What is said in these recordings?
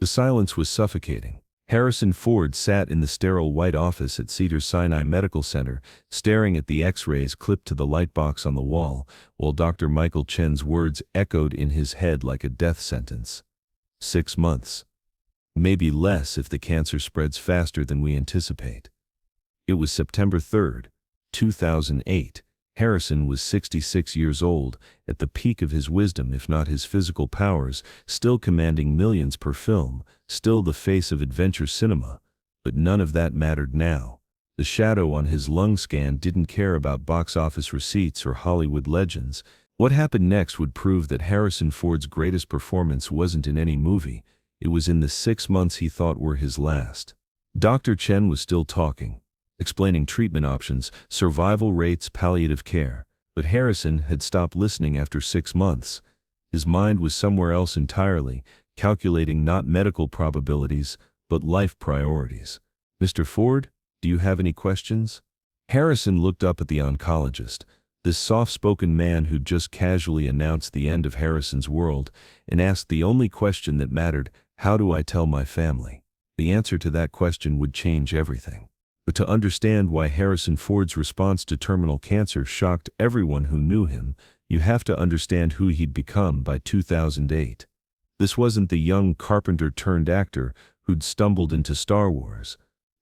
The silence was suffocating. Harrison Ford sat in the sterile white office at Cedars-Sinai Medical Center, staring at the X-rays clipped to the light box on the wall, while Dr. Michael Chen's words echoed in his head like a death sentence. 6 months. Maybe less if the cancer spreads faster than we anticipate. It was September 3, 2008. Harrison was 66 years old, at the peak of his wisdom if not his physical powers, still commanding millions per film, still the face of adventure cinema. But none of that mattered now. The shadow on his lung scan didn't care about box office receipts or Hollywood legends. What happened next would prove that Harrison Ford's greatest performance wasn't in any movie, it was in the 6 months he thought were his last. Dr. Chen was still talking, explaining treatment options, survival rates, palliative care. But Harrison had stopped listening after 6 months. His mind was somewhere else entirely, calculating not medical probabilities, but life priorities. "Mr. Ford, do you have any questions?" Harrison looked up at the oncologist, this soft-spoken man who'd just casually announced the end of Harrison's world, and asked the only question that mattered: how do I tell my family? The answer to that question would change everything. But to understand why Harrison Ford's response to terminal cancer shocked everyone who knew him, you have to understand who he'd become by 2008. This wasn't the young carpenter-turned-actor who'd stumbled into Star Wars.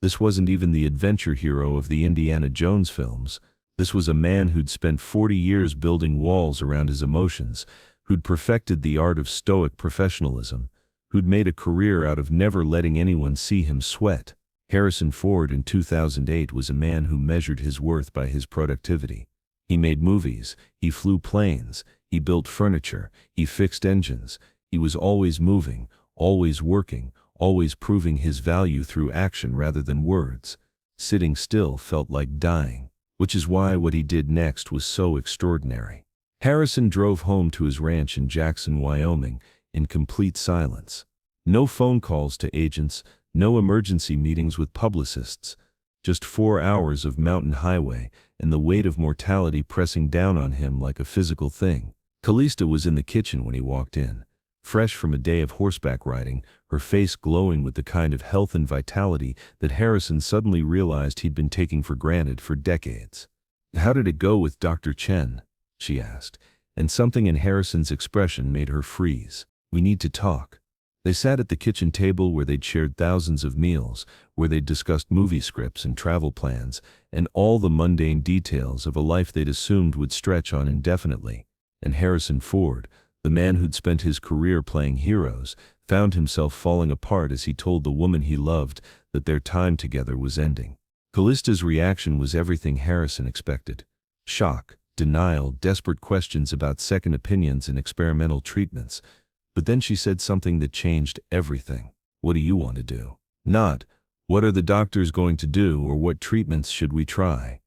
This wasn't even the adventure hero of the Indiana Jones films. This was a man who'd spent 40 years building walls around his emotions, who'd perfected the art of stoic professionalism, who'd made a career out of never letting anyone see him sweat. Harrison Ford in 2008 was a man who measured his worth by his productivity. He made movies, he flew planes, he built furniture, he fixed engines. He was always moving, always working, always proving his value through action rather than words. Sitting still felt like dying, which is why what he did next was so extraordinary. Harrison drove home to his ranch in Jackson, Wyoming, in complete silence. No phone calls to agents, no emergency meetings with publicists, just 4 hours of mountain highway and the weight of mortality pressing down on him like a physical thing. Callista was in the kitchen when he walked in, fresh from a day of horseback riding, her face glowing with the kind of health and vitality that Harrison suddenly realized he'd been taking for granted for decades. "How did it go with Dr. Chen?" she asked, and something in Harrison's expression made her freeze. "We need to talk." They sat at the kitchen table where they'd shared thousands of meals, where they'd discussed movie scripts and travel plans, and all the mundane details of a life they'd assumed would stretch on indefinitely. And Harrison Ford, the man who'd spent his career playing heroes, found himself falling apart as he told the woman he loved that their time together was ending. Callista's reaction was everything Harrison expected: shock, denial, desperate questions about second opinions and experimental treatments. But then she said something that changed everything. "What do you want to do?" Not, "What are the doctors going to do?" or "What treatments should we try?"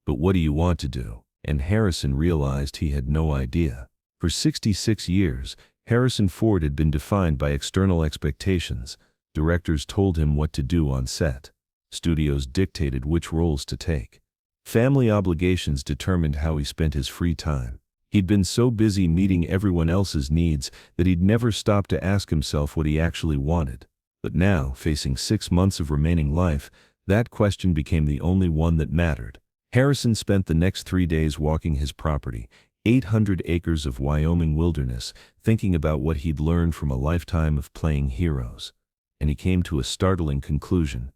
but "What do you want to do?" And Harrison realized he had no idea. For 66 years, Harrison Ford had been defined by external expectations. Directors told him what to do on set. Studios dictated which roles to take. Family obligations determined how he spent his free time. He'd been so busy meeting everyone else's needs that he'd never stopped to ask himself what he actually wanted. But now, facing 6 months of remaining life, that question became the only one that mattered. Harrison spent the next 3 days walking his property, 800 acres of Wyoming wilderness, thinking about what he'd learned from a lifetime of playing heroes. And he came to a startling conclusion.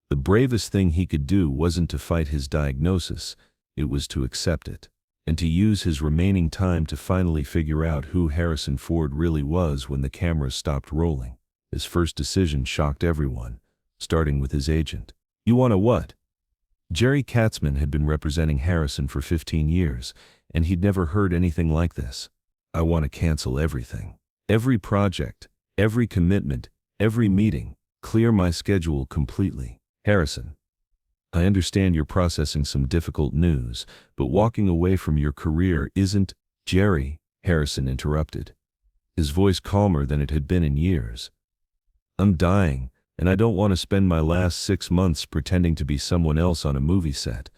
The bravest thing he could do wasn't to fight his diagnosis, it was to accept it. And to use his remaining time to finally figure out who Harrison Ford really was when the cameras stopped rolling. His first decision shocked everyone, starting with his agent. "You want a what?" Jerry Katzman had been representing Harrison for 15 years, and he'd never heard anything like this. "I want to cancel everything. Every project, every commitment, every meeting, clear my schedule completely." "Harrison, I understand you're processing some difficult news, but walking away from your career isn't—" "Jerry," Harrison interrupted, his voice calmer than it had been in years. "I'm dying, and I don't want to spend my last 6 months pretending to be someone else on a movie set.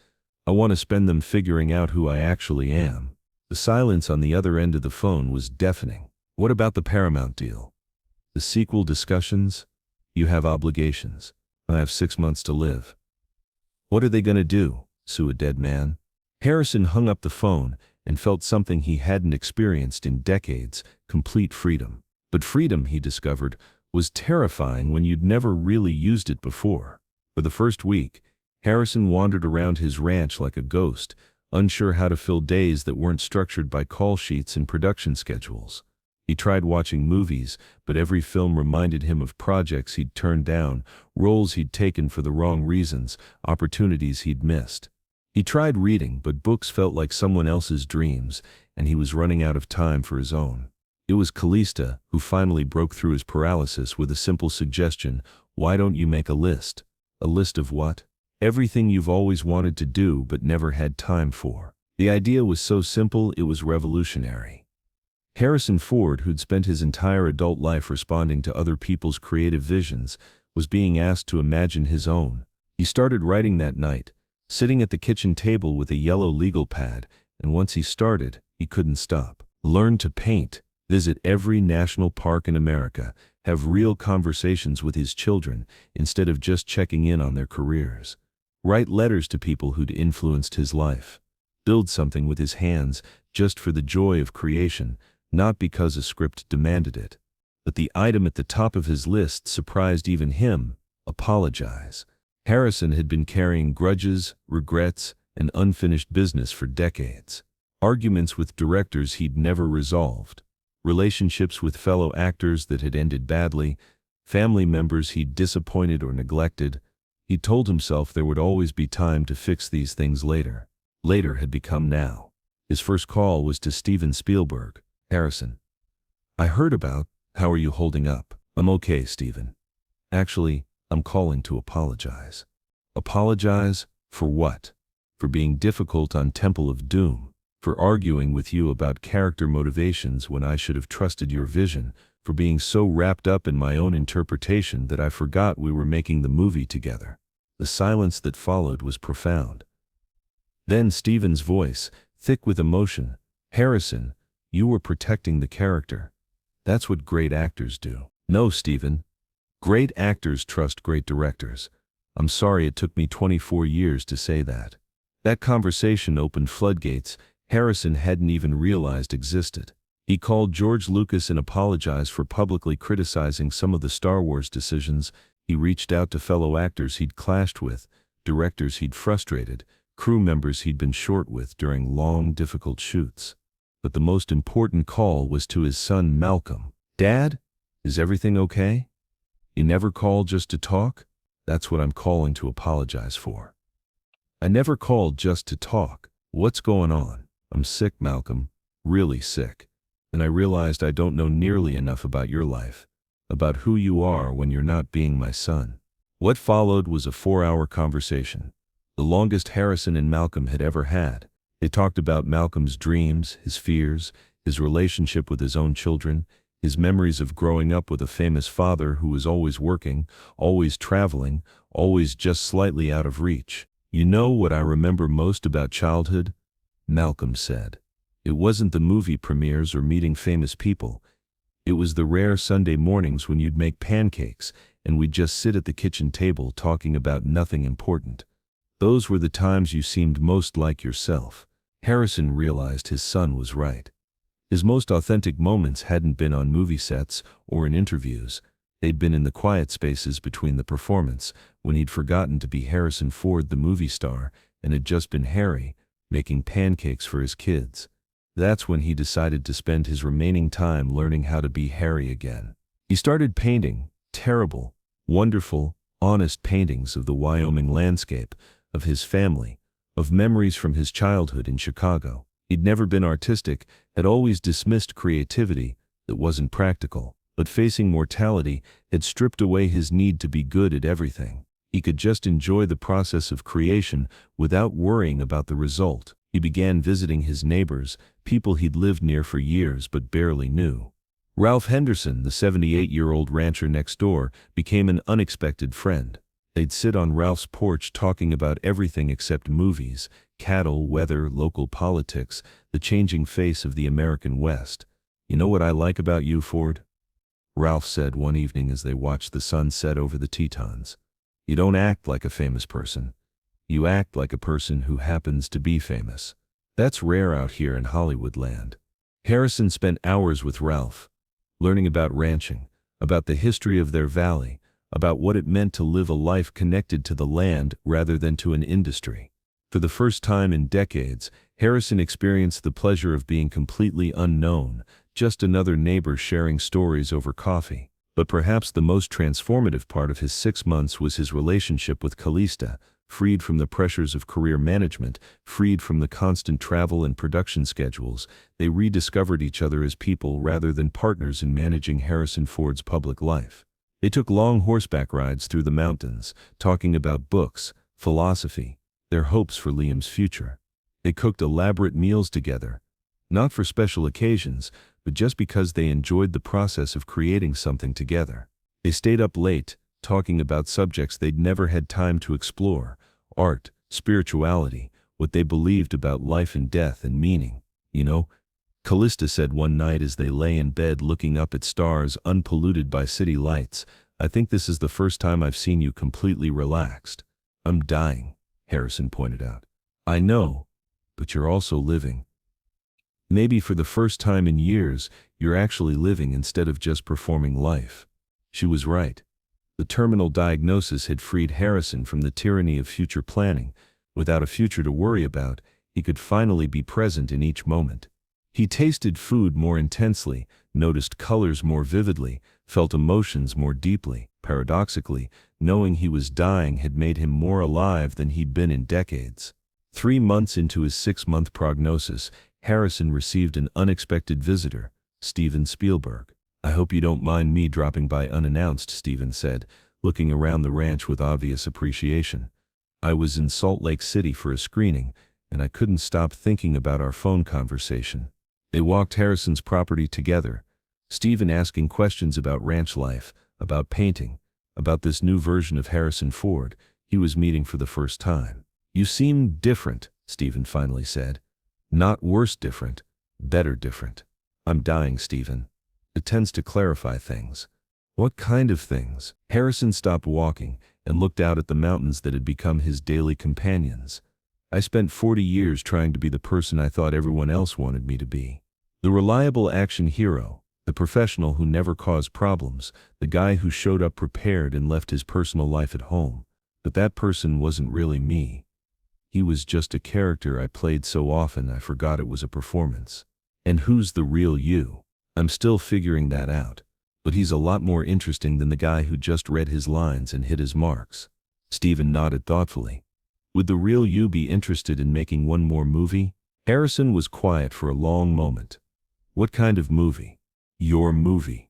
I want to spend them figuring out who I actually am." The silence on the other end of the phone was deafening. "What about the Paramount deal?" The sequel discussions? You have obligations. I have 6 months to live. What are they gonna do? Sue a dead man? Harrison hung up the phone and felt something he hadn't experienced in decades, complete freedom. But freedom, he discovered, was terrifying when you'd never really used it before. For the first week, Harrison wandered around his ranch like a ghost, unsure how to fill days that weren't structured by call sheets and production schedules. He tried watching movies, but every film reminded him of projects he'd turned down, roles he'd taken for the wrong reasons, opportunities he'd missed. He tried reading, but books felt like someone else's dreams, and he was running out of time for his own. It was Callista who finally broke through his paralysis with a simple suggestion: why don't you make a list? A list of what? Everything you've always wanted to do but never had time for. The idea was so simple it was revolutionary. Harrison Ford, who'd spent his entire adult life responding to other people's creative visions, was being asked to imagine his own. He started writing that night, sitting at the kitchen table with a yellow legal pad, and once he started, he couldn't stop. Learn to paint, visit every national park in America, have real conversations with his children instead of just checking in on their careers. Write letters to people who'd influenced his life. Build something with his hands just for the joy of creation, not because a script demanded it. But the item at the top of his list surprised even him: apologize. Harrison had been carrying grudges, regrets, and unfinished business for decades. Arguments with directors he'd never resolved. Relationships with fellow actors that had ended badly. Family members he'd disappointed or neglected. He told himself there would always be time to fix these things later. Later had become now. His first call was to Steven Spielberg. Harrison. I heard about. How are you holding up? I'm okay, Steven. Actually, I'm calling to apologize. Apologize? For what? For being difficult on Temple of Doom. For arguing with you about character motivations when I should have trusted your vision. For being so wrapped up in my own interpretation that I forgot we were making the movie together. The silence that followed was profound. Then Steven's voice, thick with emotion. Harrison, you were protecting the character. That's what great actors do. No, Steven. Great actors trust great directors. I'm sorry it took me 24 years to say that. That conversation opened floodgates Harrison hadn't even realized existed. He called George Lucas and apologized for publicly criticizing some of the Star Wars decisions. He reached out to fellow actors he'd clashed with, directors he'd frustrated, crew members he'd been short with during long, difficult shoots. But the most important call was to his son Malcolm. Dad, is everything okay? You never called just to talk? That's what I'm calling to apologize for. I never called just to talk. What's going on? I'm sick, Malcolm. Really sick. And I realized I don't know nearly enough about your life, about who you are when you're not being my son. What followed was a 4-hour conversation, the longest Harrison and Malcolm had ever had. They talked about Malcolm's dreams, his fears, his relationship with his own children, his memories of growing up with a famous father who was always working, always traveling, always just slightly out of reach. You know what I remember most about childhood? Malcolm said. It wasn't the movie premieres or meeting famous people. It was the rare Sunday mornings when you'd make pancakes and we'd just sit at the kitchen table talking about nothing important. Those were the times you seemed most like yourself. Harrison realized his son was right. His most authentic moments hadn't been on movie sets or in interviews. They'd been in the quiet spaces between the performance, when he'd forgotten to be Harrison Ford the movie star and had just been Harry, making pancakes for his kids. That's when he decided to spend his remaining time learning how to be Harry again. He started painting terrible, wonderful, honest paintings of the Wyoming landscape, of his family, of memories from his childhood in Chicago. He'd never been artistic, had always dismissed creativity that wasn't practical, but facing mortality had stripped away his need to be good at everything. He could just enjoy the process of creation without worrying about the result. He began visiting his neighbors, people he'd lived near for years but barely knew. Ralph Henderson, the 78-year-old rancher next door, became an unexpected friend. They'd sit on Ralph's porch talking about everything except movies, cattle, weather, local politics, the changing face of the American West. You know what I like about you, Ford? Ralph said one evening as they watched the sun set over the Tetons. You don't act like a famous person. You act like a person who happens to be famous. That's rare out here in Hollywood land. Harrison spent hours with Ralph, learning about ranching, about the history of their valley, about what it meant to live a life connected to the land rather than to an industry. For the first time in decades, Harrison experienced the pleasure of being completely unknown, just another neighbor sharing stories over coffee. But perhaps the most transformative part of his 6 months was his relationship with Callista. Freed from the pressures of career management, freed from the constant travel and production schedules, they rediscovered each other as people rather than partners in managing Harrison Ford's public life. They took long horseback rides through the mountains, talking about books, philosophy, their hopes for Liam's future. They cooked elaborate meals together, not for special occasions, but just because they enjoyed the process of creating something together. They stayed up late, talking about subjects they'd never had time to explore: art, spirituality, what they believed about life and death and meaning. You know, Callista said one night as they lay in bed looking up at stars unpolluted by city lights, I think this is the first time I've seen you completely relaxed. I'm dying, Harrison pointed out. I know, but you're also living. Maybe for the first time in years, you're actually living instead of just performing life. She was right. The terminal diagnosis had freed Harrison from the tyranny of future planning. Without a future to worry about, he could finally be present in each moment. He tasted food more intensely, noticed colors more vividly, felt emotions more deeply. Paradoxically, knowing he was dying had made him more alive than he'd been in decades. 3 months into his 6-month prognosis, Harrison received an unexpected visitor, Steven Spielberg. I hope you don't mind me dropping by unannounced, Steven said, looking around the ranch with obvious appreciation. I was in Salt Lake City for a screening, and I couldn't stop thinking about our phone conversation. They walked Harrison's property together, Steven asking questions about ranch life, about painting, about this new version of Harrison Ford he was meeting for the first time. You seem different, Steven finally said. Not worse different, better different. I'm dying, Steven. It tends to clarify things. What kind of things? Harrison stopped walking and looked out at the mountains that had become his daily companions. I spent 40 years trying to be the person I thought everyone else wanted me to be. The reliable action hero, the professional who never caused problems, the guy who showed up prepared and left his personal life at home. But that person wasn't really me. He was just a character I played so often I forgot it was a performance. And who's the real you? I'm still figuring that out, but he's a lot more interesting than the guy who just read his lines and hit his marks. Steven nodded thoughtfully. Would the real you be interested in making one more movie? Harrison was quiet for a long moment. What kind of movie? Your movie.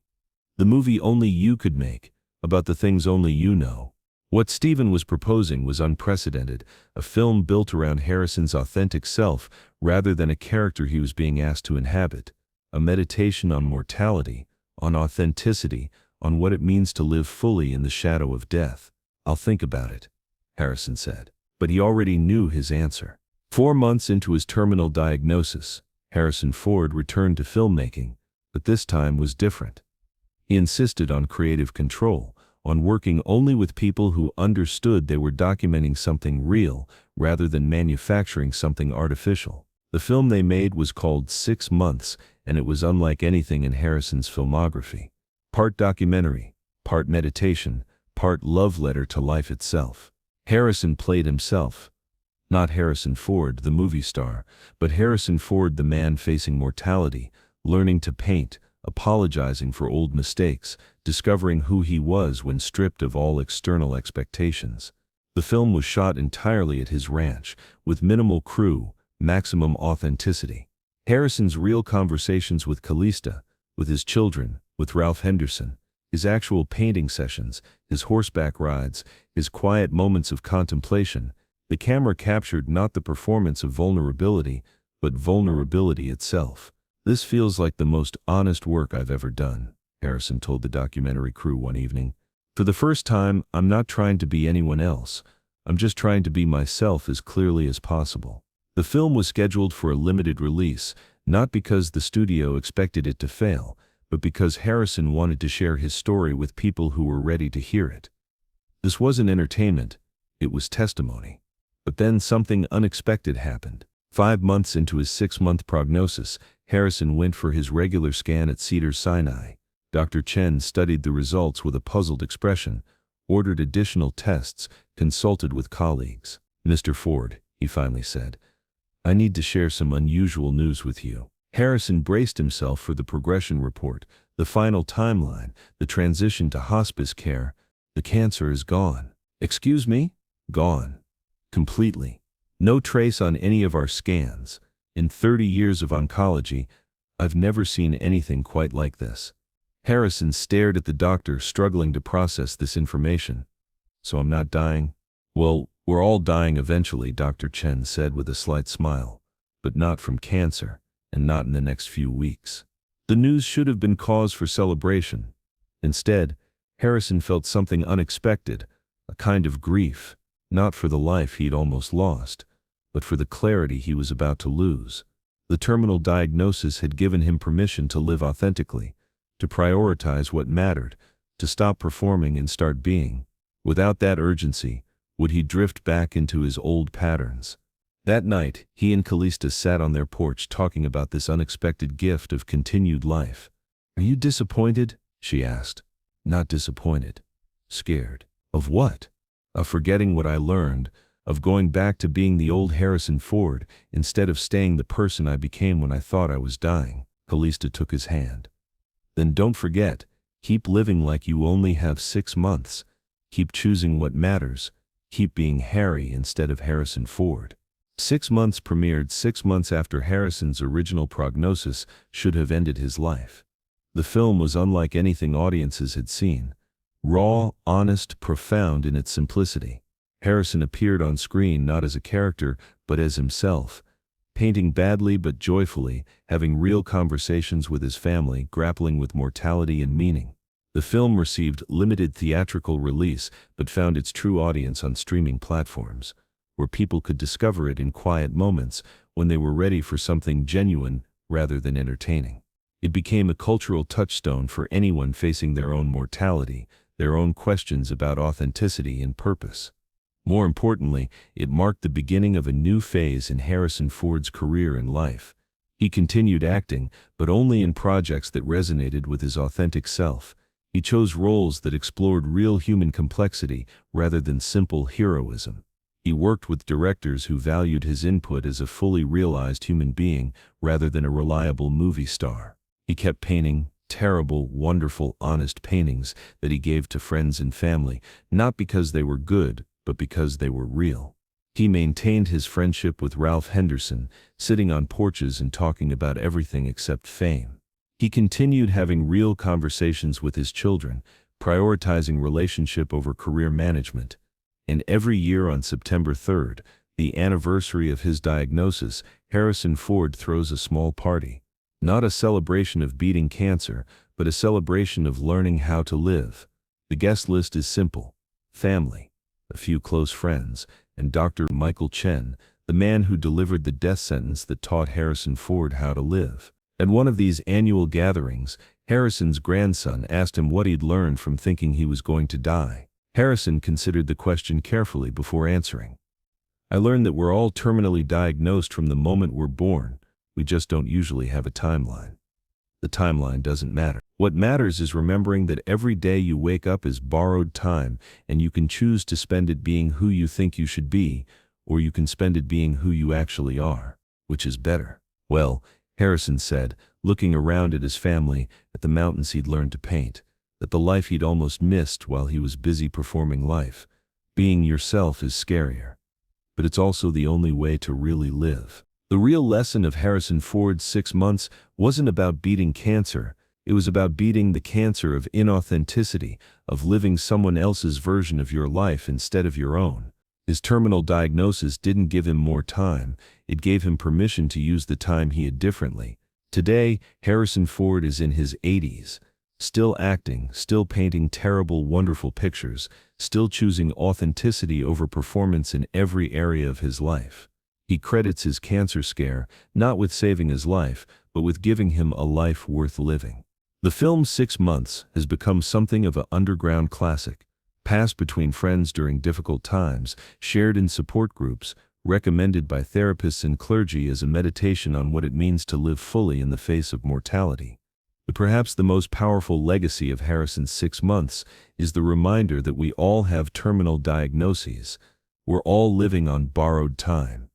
The movie only you could make, about the things only you know. What Steven was proposing was unprecedented, a film built around Harrison's authentic self rather than a character he was being asked to inhabit. A meditation on mortality, on authenticity, on what it means to live fully in the shadow of death. I'll think about it, Harrison said. But he already knew his answer. 4 months into his terminal diagnosis, Harrison Ford returned to filmmaking, but this time was different. He insisted on creative control, on working only with people who understood they were documenting something real rather than manufacturing something artificial. The film they made was called 6 Months, and it was unlike anything in Harrison's filmography. Part documentary, part meditation, part love letter to life itself. Harrison played himself. Not Harrison Ford, the movie star, but Harrison Ford, the man facing mortality, learning to paint, apologizing for old mistakes, discovering who he was when stripped of all external expectations. The film was shot entirely at his ranch, with minimal crew, maximum authenticity. Harrison's real conversations with Callista, with his children, with Ralph Henderson, his actual painting sessions, his horseback rides, his quiet moments of contemplation, the camera captured not the performance of vulnerability, but vulnerability itself. This feels like the most honest work I've ever done, Harrison told the documentary crew one evening. For the first time, I'm not trying to be anyone else. I'm just trying to be myself as clearly as possible. The film was scheduled for a limited release, not because the studio expected it to fail, but because Harrison wanted to share his story with people who were ready to hear it. This wasn't entertainment, it was testimony. But then something unexpected happened. 5 months into his 6-month prognosis, Harrison went for his regular scan at Cedars-Sinai. Dr. Chen studied the results with a puzzled expression, ordered additional tests, consulted with colleagues. "Mr. Ford," he finally said, "I need to share some unusual news with you." Harrison braced himself for the progression report, the final timeline, the transition to hospice care. "The cancer is gone." "Excuse me?" "Gone. Completely. No trace on any of our scans. In 30 years of oncology, I've never seen anything quite like this." Harrison stared at the doctor, struggling to process this information. "So I'm not dying?" "Well, we're all dying eventually," Dr. Chen said with a slight smile. "But not from cancer, and not in the next few weeks." The news should have been cause for celebration. Instead, Harrison felt something unexpected, a kind of grief, not for the life he'd almost lost, but for the clarity he was about to lose. The terminal diagnosis had given him permission to live authentically, to prioritize what mattered, to stop performing and start being. Without that urgency, would he drift back into his old patterns? That night, he and Callista sat on their porch talking about this unexpected gift of continued life. "Are you disappointed?" she asked. "Not disappointed. Scared." "Of what?" "Of forgetting what I learned, of going back to being the old Harrison Ford, instead of staying the person I became when I thought I was dying." Callista took his hand. "Then don't forget, keep living like you only have 6 months. Keep choosing what matters. Keep being Harry instead of Harrison Ford." 6 Months premiered 6 months after Harrison's original prognosis should have ended his life. The film was unlike anything audiences had seen. Raw, honest, profound in its simplicity. Harrison appeared on screen not as a character, but as himself, painting badly but joyfully, having real conversations with his family, grappling with mortality and meaning. The film received limited theatrical release, but found its true audience on streaming platforms, where people could discover it in quiet moments when they were ready for something genuine rather than entertaining. It became a cultural touchstone for anyone facing their own mortality, their own questions about authenticity and purpose. More importantly, it marked the beginning of a new phase in Harrison Ford's career and life. He continued acting, but only in projects that resonated with his authentic self. He chose roles that explored real human complexity rather than simple heroism. He worked with directors who valued his input as a fully realized human being rather than a reliable movie star. He kept painting terrible, wonderful, honest paintings that he gave to friends and family, not because they were good, but because they were real. He maintained his friendship with Ralph Henderson, sitting on porches and talking about everything except fame. He continued having real conversations with his children, prioritizing relationship over career management. And every year on September 3rd, the anniversary of his diagnosis, Harrison Ford throws a small party. Not a celebration of beating cancer, but a celebration of learning how to live. The guest list is simple: family, a few close friends, and Dr. Michael Chen, the man who delivered the death sentence that taught Harrison Ford how to live. At one of these annual gatherings, Harrison's grandson asked him what he'd learned from thinking he was going to die. Harrison considered the question carefully before answering. "I learned that we're all terminally diagnosed from the moment we're born. We just don't usually have a timeline. The timeline doesn't matter. What matters is remembering that every day you wake up is borrowed time, and you can choose to spend it being who you think you should be, or you can spend it being who you actually are. Which is better?" "Well," Harrison said, looking around at his family, at the mountains he'd learned to paint, at the life he'd almost missed while he was busy performing life. "Being yourself is scarier. But it's also the only way to really live." The real lesson of Harrison Ford's 6 months wasn't about beating cancer. It was about beating the cancer of inauthenticity, of living someone else's version of your life instead of your own. His terminal diagnosis didn't give him more time, it gave him permission to use the time he had differently. Today, Harrison Ford is in his 80s, still acting, still painting terrible, wonderful pictures, still choosing authenticity over performance in every area of his life. He credits his cancer scare, not with saving his life, but with giving him a life worth living. The film 6 Months has become something of an underground classic, passed between friends during difficult times, shared in support groups, recommended by therapists and clergy as a meditation on what it means to live fully in the face of mortality. But perhaps the most powerful legacy of Harrison's 6 Months is the reminder that we all have terminal diagnoses. We're all living on borrowed time.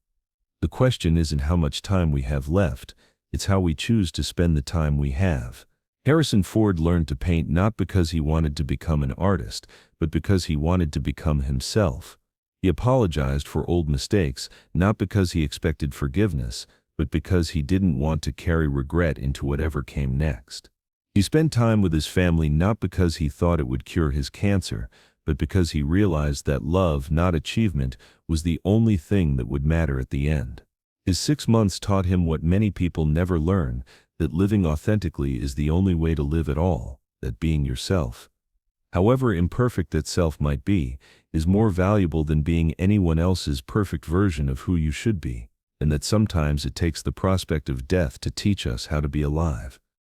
The question isn't how much time we have left, it's how we choose to spend the time we have. Harrison Ford learned to paint not because he wanted to become an artist, but because he wanted to become himself. He apologized for old mistakes, not because he expected forgiveness, but because he didn't want to carry regret into whatever came next. He spent time with his family not because he thought it would cure his cancer, but because he realized that love, not achievement, was the only thing that would matter at the end. His 6 months taught him what many people never learn, that living authentically is the only way to live at all, that being yourself, however imperfect that self might be, is more valuable than being anyone else's perfect version of who you should be, and that sometimes it takes the prospect of death to teach us how to be alive.